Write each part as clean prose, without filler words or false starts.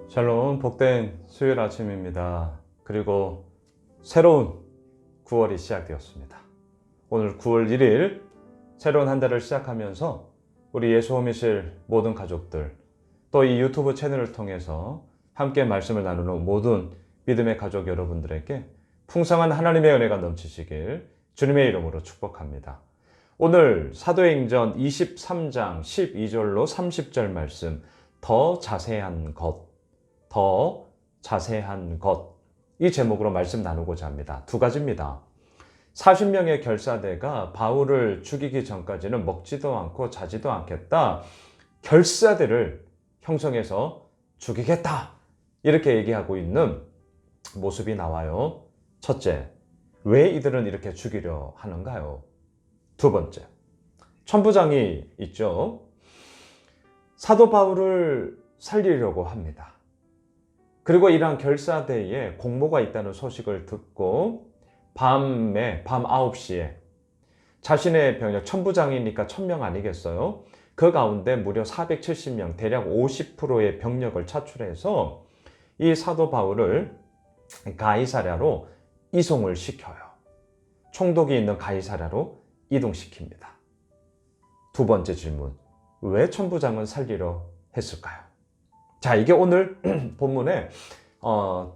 샬롬, 복된 수요일 아침입니다. 그리고 새로운 9월이 시작되었습니다. 오늘 9월 1일 새로운 한 달을 시작하면서 우리 예수홈이실 모든 가족들, 또 이 유튜브 채널을 통해서 함께 말씀을 나누는 모든 믿음의 가족 여러분들에게 풍성한 하나님의 은혜가 넘치시길 주님의 이름으로 축복합니다. 오늘 사도행전 23장 12절로 30절 말씀, 더 자세한 것, 이 제목으로 말씀 나누고자 합니다. 두 가지입니다. 40명의 결사대가 바울을 죽이기 전까지는 먹지도 않고 자지도 않겠다. 결사대를 형성해서 죽이겠다. 이렇게 얘기하고 있는 모습이 나와요. 첫째, 왜 이들은 이렇게 죽이려 하는가요? 두 번째, 천부장이 있죠. 사도 바울을 살리려고 합니다. 그리고 이러한 결사대에 공모가 있다는 소식을 듣고 밤 9시에 자신의 병력, 천부장이니까 1000명 아니겠어요? 그 가운데 무려 470명, 대략 50%의 병력을 차출해서 이 사도 바울을 가이사랴로 이송을 시켜요. 총독이 있는 가이사랴로 이동시킵니다. 두 번째 질문, 왜 천부장은 살리려 했을까요? 자, 이게 오늘 본문에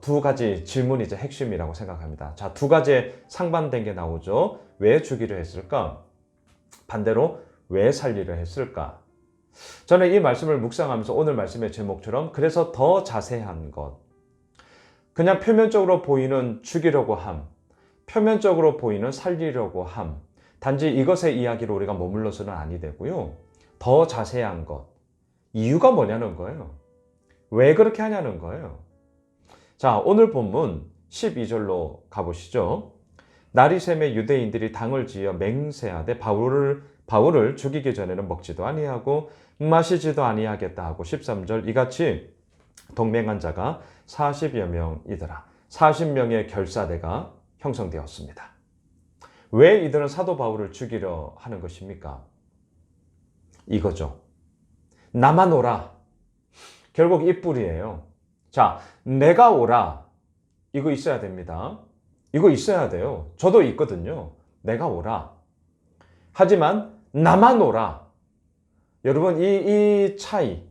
두 가지 질문이 이제 핵심이라고 생각합니다. 자, 두 가지의 상반된 게 나오죠. 왜 죽이려 했을까? 반대로 왜 살리려 했을까? 저는 이 말씀을 묵상하면서 오늘 말씀의 제목처럼 그래서 더 자세한 것, 그냥 표면적으로 보이는 죽이려고 함, 표면적으로 보이는 살리려고 함, 단지 이것의 이야기로 우리가 머물러서는 아니 되고요. 더 자세한 것, 이유가 뭐냐는 거예요. 왜 그렇게 하냐는 거예요. 자, 오늘 본문 12절로 가보시죠. 날이 새매 유대인들이 당을 지어 맹세하되 바울을 죽이기 전에는 먹지도 아니하고 마시지도 아니하겠다 하고 13절 이같이 동맹한 자가 40여 명이더라. 40명의 결사대가 형성되었습니다. 왜 이들은 사도 바울을 죽이려 하는 것입니까? 이거죠. 나만 오라. 결국 이 뿔이에요. 자, 내가 오라. 이거 있어야 됩니다. 이거 있어야 돼요. 저도 있거든요. 내가 오라. 하지만 나만 오라. 여러분, 이 차이,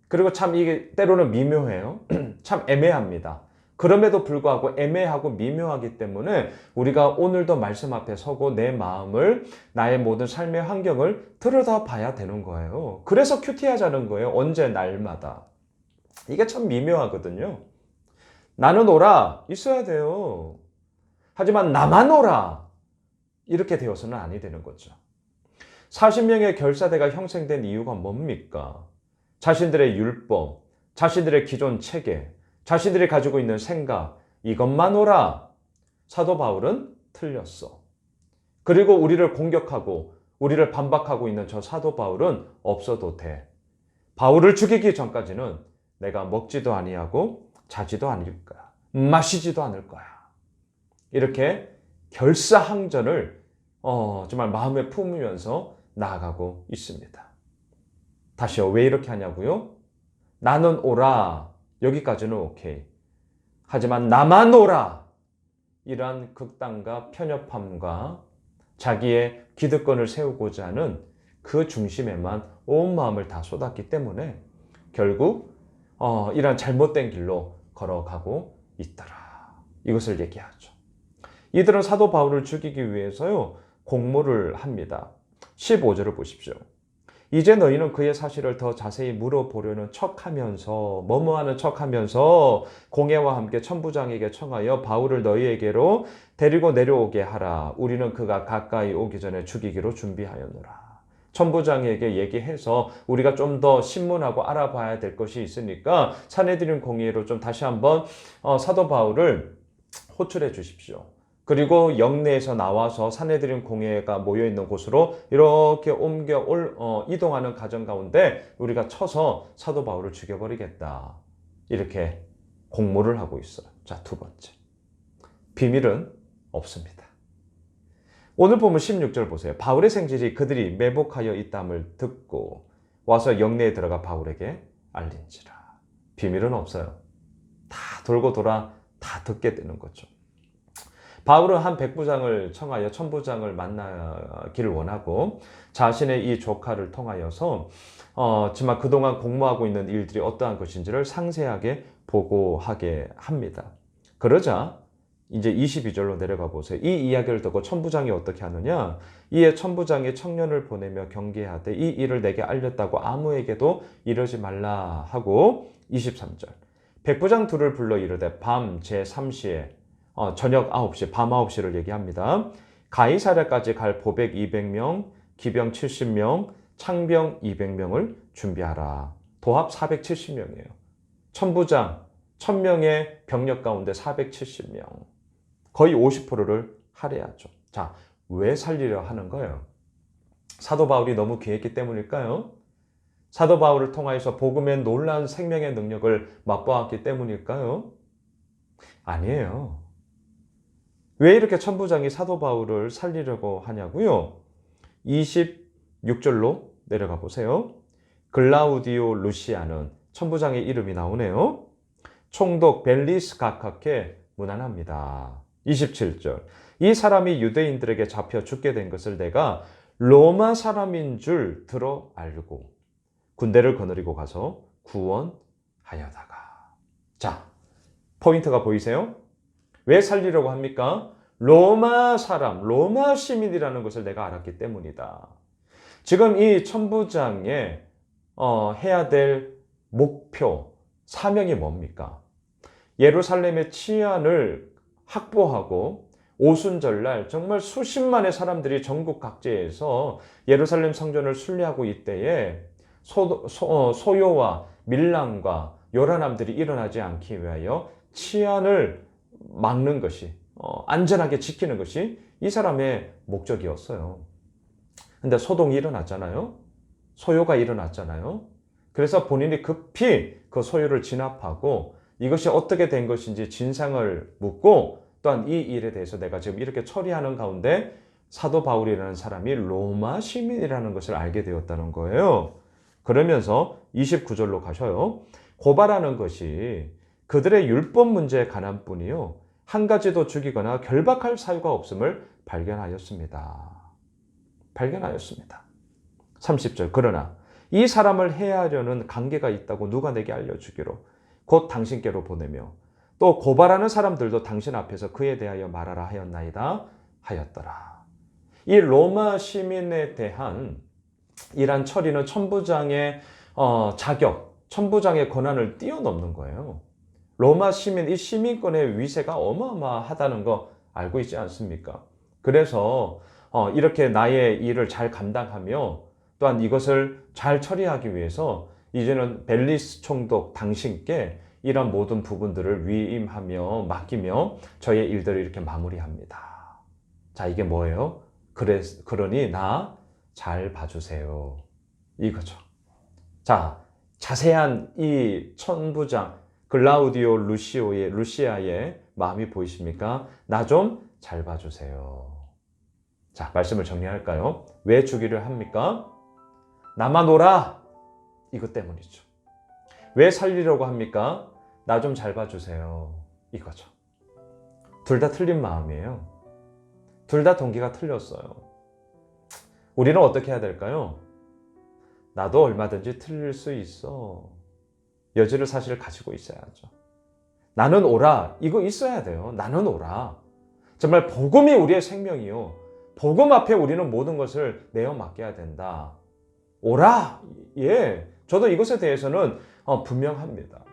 그리고 참 이게 때로는 미묘해요. 참 애매합니다. 그럼에도 불구하고 애매하고 미묘하기 때문에 우리가 오늘도 말씀 앞에 서고 내 마음을, 나의 모든 삶의 환경을 들여다봐야 되는 거예요. 그래서 큐티하자는 거예요. 언제 날마다. 이게 참 미묘하거든요. 나는 오라 있어야 돼요. 하지만 나만 오라 이렇게 되어서는 아니 되는 거죠. 40명의 결사대가 형성된 이유가 뭡니까? 자신들의 율법, 자신들의 기존 체계, 자신들이 가지고 있는 생각, 이것만 오라. 사도 바울은 틀렸어. 그리고 우리를 공격하고 우리를 반박하고 있는 저 사도 바울은 없어도 돼. 바울을 죽이기 전까지는 내가 먹지도 아니하고 자지도 않을 거야. 마시지도 않을 거야. 이렇게 결사항전을 정말 마음에 품으면서 나아가고 있습니다. 다시요. 왜 이렇게 하냐고요? 나는 오라. 여기까지는 오케이. 하지만 나만 오라. 이러한 극단과 편협함과 자기의 기득권을 세우고자 하는 그 중심에만 온 마음을 다 쏟았기 때문에 결국 이런 잘못된 길로 걸어가고 있더라. 이것을 얘기하죠. 이들은 사도 바울을 죽이기 위해서요, 공모를 합니다. 15절을 보십시오. 이제 너희는 그의 사실을 더 자세히 물어보려는 척하면서, 뭐뭐하는 척하면서 공회와 함께 천부장에게 청하여 바울을 너희에게로 데리고 내려오게 하라. 우리는 그가 가까이 오기 전에 죽이기로 준비하였노라. 천부장에게 얘기해서 우리가 좀 더 신문하고 알아봐야 될 것이 있으니까 산헤드린 공의회로 좀 다시 한번 사도 바울을 호출해 주십시오. 그리고 영내에서 나와서 산헤드린 공회가 모여있는 곳으로 이렇게 이동하는 과정 가운데 우리가 쳐서 사도 바울을 죽여버리겠다. 이렇게 공모를 하고 있어요. 자, 두 번째. 비밀은 없습니다. 오늘 보면 16절 보세요. 바울의 생질이 그들이 매복하여 있담을 듣고 와서 영내에 들어가 바울에게 알린지라. 비밀은 없어요. 돌고 돌아 다 듣게 되는 거죠. 바울은 한 백부장을 청하여 천부장을 만나기를 원하고 자신의 이 조카를 통하여서 정말 그동안 공모하고 있는 일들이 어떠한 것인지를 상세하게 보고하게 합니다. 그러자 이제 22절로 내려가 보세요. 이 이야기를 듣고 천부장이 어떻게 하느냐? 이에 천부장이 청년을 보내며 경계하되 이 일을 내게 알렸다고 아무에게도 이러지 말라 하고 23절 백부장 둘을 불러 이르되 밤 제3시에 저녁 9시 밤 9시를 얘기합니다. 가이사랴까지 갈 보백 200명 기병 70명 창병 200명을 준비하라. 도합 470명이에요. 천부장 1000명의 병력 가운데 470명 거의 50%를 할애하죠. 자, 왜 살리려 하는 거예요? 사도 바울이 너무 귀했기 때문일까요? 사도 바울을 통하여서 복음의 놀라운 생명의 능력을 맛보았기 때문일까요? 아니에요. 왜 이렇게 천부장이 사도 바울을 살리려고 하냐고요? 26절로 내려가 보세요. 글라우디오 루시아는 천부장의 이름이 나오네요. 총독 벨리스 각하께 문안합니다. 27절 이 사람이 유대인들에게 잡혀 죽게 된 것을 내가 로마 사람인 줄 들어 알고 군대를 거느리고 가서 구원하여다가. 자, 포인트가 보이세요? 왜 살리려고 합니까? 로마 사람, 로마 시민이라는 것을 내가 알았기 때문이다. 지금 이 천부장의 해야 될 목표, 사명이 뭡니까? 예루살렘의 치안을 확보하고 오순절날 정말 수십만의 사람들이 전국 각지에서 예루살렘 성전을 순례하고 이때에 소요와 밀란과 요란함들이 일어나지 않기 위하여 치안을 막는 것이 안전하게 지키는 것이 이 사람의 목적이었어요. 근데 소동이 일어났잖아요. 소요가 일어났잖아요. 그래서 본인이 급히 그 소요를 진압하고 이것이 어떻게 된 것인지 진상을 묻고 또한 이 일에 대해서 내가 지금 이렇게 처리하는 가운데 사도 바울이라는 사람이 로마 시민이라는 것을 알게 되었다는 거예요. 그러면서 29절로 가셔요. 고발하는 것이 그들의 율법 문제에 관한 뿐이요 한 가지도 죽이거나 결박할 사유가 없음을 발견하였습니다. 30절 그러나 이 사람을 해하려는 관계가 있다고 누가 내게 알려주기로 곧 당신께로 보내며 또 고발하는 사람들도 당신 앞에서 그에 대하여 말하라 하였나이다 하였더라. 이 로마 시민에 대한 이러한 처리는 천부장의 자격, 천부장의 권한을 뛰어넘는 거예요. 로마 시민, 이 시민권의 위세가 어마어마하다는 거 알고 있지 않습니까? 그래서 이렇게 나의 일을 잘 감당하며 또한 이것을 잘 처리하기 위해서 이제는 벨리스 총독 당신께 이런 모든 부분들을 위임하며 맡기며 저의 일들을 이렇게 마무리합니다. 자, 이게 뭐예요? 그러니 나 잘 봐주세요. 이거죠. 자, 자세한 이 천부장 글라우디오 루시아의 마음이 보이십니까? 나 좀 잘 봐주세요. 자, 말씀을 정리할까요? 왜 주기를 합니까? 나만 오라! 이것 때문이죠. 왜 살리려고 합니까? 나 좀 잘 봐주세요. 이거죠. 둘 다 틀린 마음이에요. 둘 다 동기가 틀렸어요. 우리는 어떻게 해야 될까요? 나도 얼마든지 틀릴 수 있어. 여지를 사실 가지고 있어야죠. 나는 오라. 이거 있어야 돼요. 나는 오라. 정말 복음이 우리의 생명이요. 복음 앞에 우리는 모든 것을 내어 맡겨야 된다. 오라. 예. 저도 이것에 대해서는 분명합니다.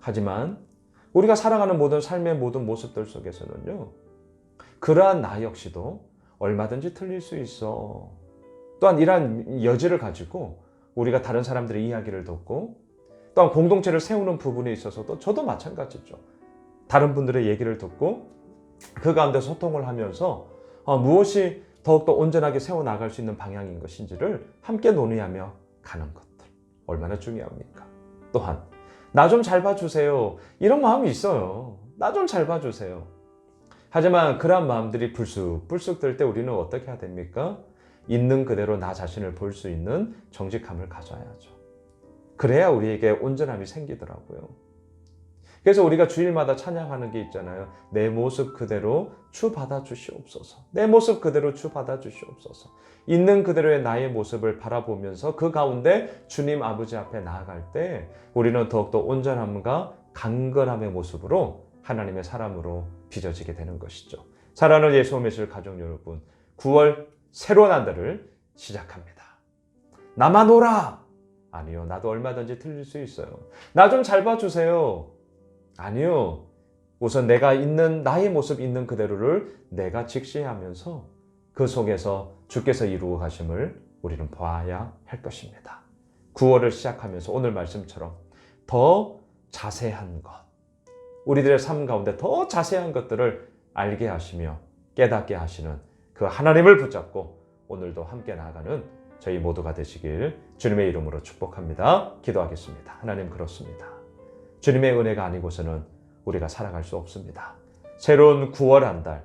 하지만 우리가 살아가는 모든 삶의 모든 모습들 속에서는요. 그러한 나 역시도 얼마든지 틀릴 수 있어. 또한 이러한 여지를 가지고 우리가 다른 사람들의 이야기를 듣고 또한 공동체를 세우는 부분에 있어서도 저도 마찬가지죠. 다른 분들의 얘기를 듣고 그 가운데 소통을 하면서 무엇이 더욱더 온전하게 세워나갈 수 있는 방향인 것인지를 함께 논의하며 가는 것들. 얼마나 중요합니까? 또한 나 좀 잘 봐주세요. 이런 마음이 있어요. 나 좀 잘 봐주세요. 하지만 그러한 마음들이 불쑥 들 때 우리는 어떻게 해야 됩니까? 있는 그대로 나 자신을 볼 수 있는 정직함을 가져야죠. 그래야 우리에게 온전함이 생기더라고요. 그래서 우리가 주일마다 찬양하는 게 있잖아요. 내 모습 그대로 주 받아주시옵소서. 내 모습 그대로 주 받아주시옵소서. 있는 그대로의 나의 모습을 바라보면서 그 가운데 주님 아버지 앞에 나아갈 때 우리는 더욱더 온전함과 강건함의 모습으로 하나님의 사람으로 빚어지게 되는 것이죠. 사랑하는 예수 오메실 가족 여러분, 9월 새로운 한 달을 시작합니다. 나만 오라! 아니요, 나도 얼마든지 틀릴 수 있어요. 나 좀 잘 봐주세요. 아니요, 우선 내가 있는 나의 모습 있는 그대로를 내가 직시하면서 그 속에서 주께서 이루어 가심을 우리는 봐야 할 것입니다. 9월을 시작하면서 오늘 말씀처럼 더 자세한 것, 우리들의 삶 가운데 더 자세한 것들을 알게 하시며 깨닫게 하시는 그 하나님을 붙잡고 오늘도 함께 나아가는 저희 모두가 되시길 주님의 이름으로 축복합니다. 기도하겠습니다. 하나님, 그렇습니다. 주님의 은혜가 아니고서는 우리가 살아갈 수 없습니다. 새로운 9월 한 달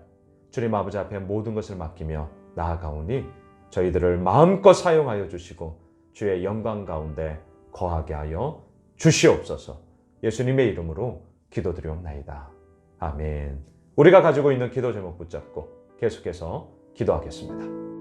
주님 아버지 앞에 모든 것을 맡기며 나아가오니 저희들을 마음껏 사용하여 주시고 주의 영광 가운데 거하게 하여 주시옵소서. 예수님의 이름으로 기도드리옵나이다. 아멘. 우리가 가지고 있는 기도 제목 붙잡고 계속해서 기도하겠습니다.